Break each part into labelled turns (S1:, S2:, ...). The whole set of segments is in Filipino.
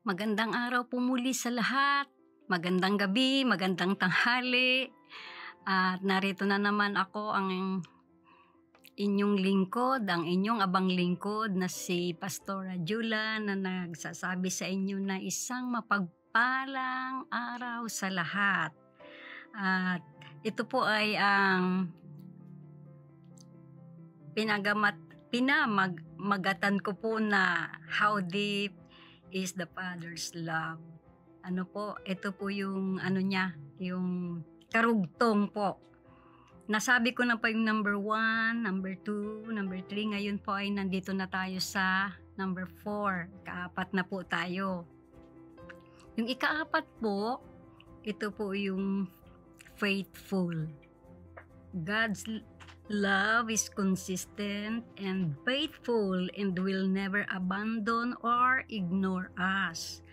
S1: Magandang araw po muli sa lahat. Magandang gabi, magandang tanghali. At narito na naman ako ang inyong lingkod, ang inyong abang lingkod na si Pastora Jula na nagsasabi sa inyo na isang mapagpalang araw sa lahat. At ito po ay ang pinamagatan ko po na How Deep is the Father's Love. Ito po yung yung karugtong po. Nasabi ko na po yung number 1, number 2, number 3. Ngayon po ay nandito na tayo sa number 4. Kaapat na po tayo. Yung ikaapat po, ito po yung faithful. God's love is consistent and faithful and will never abandon or ignore us.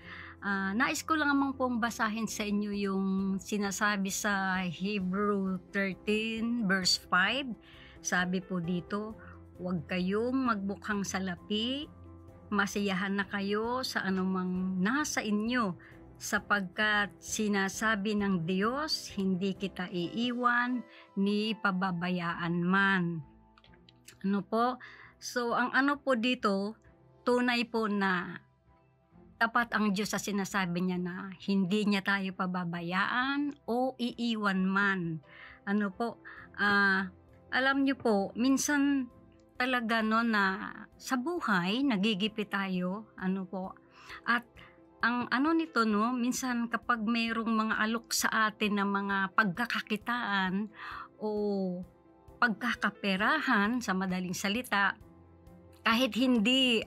S1: Nais ko lang namang pong basahin sa inyo yung sinasabi sa Hebrew 13 verse 5. Sabi po dito, huwag kayong magbukhang salapi, masiyahan na kayo sa anumang nasa inyo, sapagkat sinasabi ng Diyos, hindi kita iiwan ni pababayaan man. So ang po dito, tunay po na tapat ang Diyos sa sinasabi niya na hindi niya tayo pababayaan o iiwan man. Alam niyo po, minsan talaga na sa buhay, nagigipit tayo, at ang nito minsan kapag mayroong mga alok sa atin na mga pagkakakitaan o pagkakaperahan sa madaling salita, kahit hindi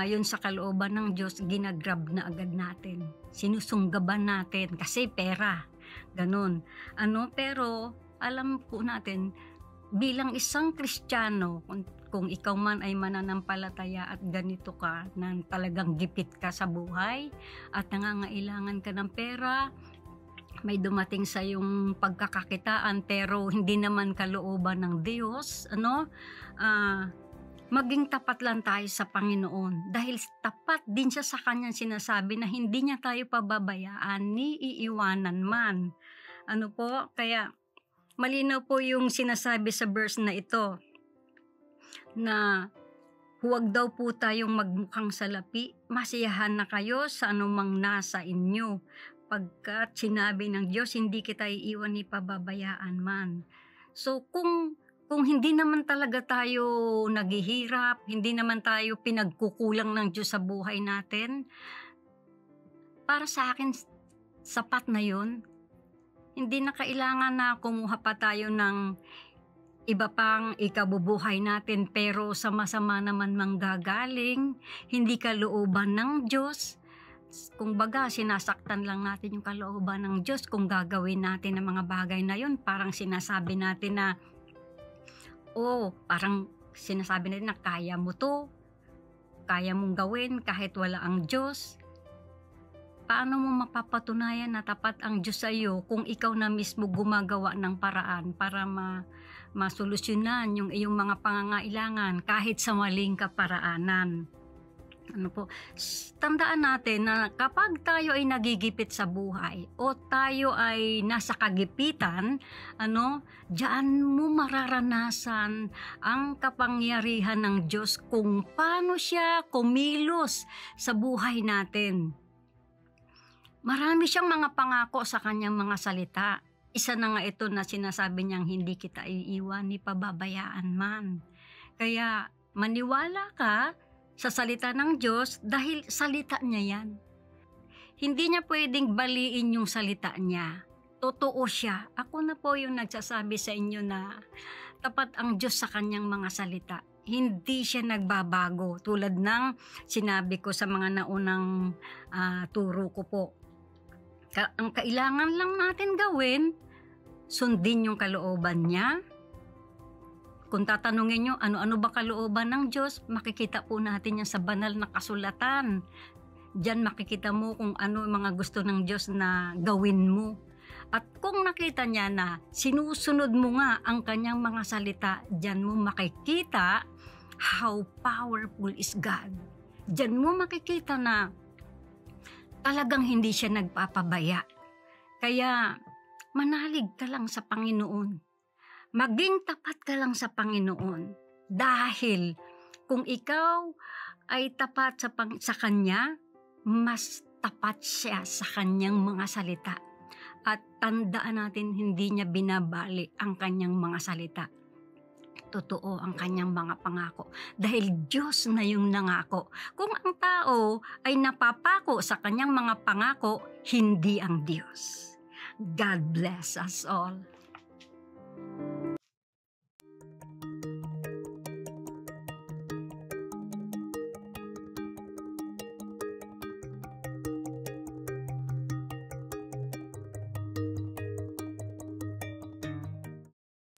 S1: yun sa kalooban ng Diyos, ginagrab na agad natin. Sinusunggaban natin kasi pera. Ganun. Pero alam po natin, bilang isang Kristiyano, kung ikaw man ay mananampalataya at ganito ka, na talagang gipit ka sa buhay at nangangailangan ka ng pera, may dumating sa yung pagkakakitaan pero hindi naman kalooban ng Diyos, maging tapat lang tayo sa Panginoon dahil tapat din siya sa kanyang sinasabi na hindi niya tayo pababayaan ni iiwanan man. Kaya malinaw po yung sinasabi sa verse na ito na huwag daw po tayong magmukhang salapi, masiyahan na kayo sa anumang nasa inyo, pagkat sinabi ng Diyos, hindi kita iiwan ni pababayaan man. So kung hindi naman talaga tayo naghihirap, hindi naman tayo pinagkukulang ng Diyos sa buhay natin, para sa akin, sapat na yun. Hindi na kailangan na kumuha pa tayo ng iba pang ikabubuhay natin pero sama-sama naman manggagaling, hindi kalooban ng Diyos. Kung baga, sinasaktan lang natin yung kalooban ng Diyos kung gagawin natin ang mga bagay na yun. Parang sinasabi natin na, parang sinasabi natin na kaya mo to, kaya mong gawin kahit wala ang Diyos. Paano mo mapapatunayan na tapat ang Diyos sa iyo kung ikaw na mismo gumagawa ng paraan para masolusyonan yung iyong mga pangangailangan kahit sa maling kaparaanan? Tandaan natin na kapag tayo ay nagigipit sa buhay o tayo ay nasa kagipitan, diyan mo mararanasan ang kapangyarihan ng Diyos kung paano siya kumilos sa buhay natin. Marami siyang mga pangako sa kanyang mga salita. Isa na nga ito na sinasabi niyang hindi kita iiwan ni pababayaan man. Kaya maniwala ka sa salita ng Diyos dahil salita niya yan. Hindi niya pwedeng baliin yung salita niya. Totoo siya. Ako na po yung nagsasabi sa inyo na tapat ang Diyos sa kanyang mga salita. Hindi siya nagbabago tulad ng sinabi ko sa mga naunang turo ko po. Ang kailangan lang natin gawin, sundin yung kalooban niya. Kung tatanungin nyo, ano ba kalooban ng Diyos, makikita po natin yan sa banal na kasulatan. Diyan makikita mo kung ano mga gusto ng Diyos na gawin mo. At kung nakita niya na sinusunod mo nga ang kanyang mga salita, diyan mo makikita how powerful is God. Diyan mo makikita na talagang hindi siya nagpapabaya. Kaya manalig ka lang sa Panginoon. Maging tapat ka lang sa Panginoon. Dahil kung ikaw ay tapat sa Kanya, mas tapat siya sa Kanyang mga salita. At tandaan natin, hindi niya binabali ang Kanyang mga salita. Totoo ang Kanyang mga pangako. Dahil Diyos na yung nangako. Kung ang tao ay napapako sa Kanyang mga pangako, hindi ang Diyos. God bless us all.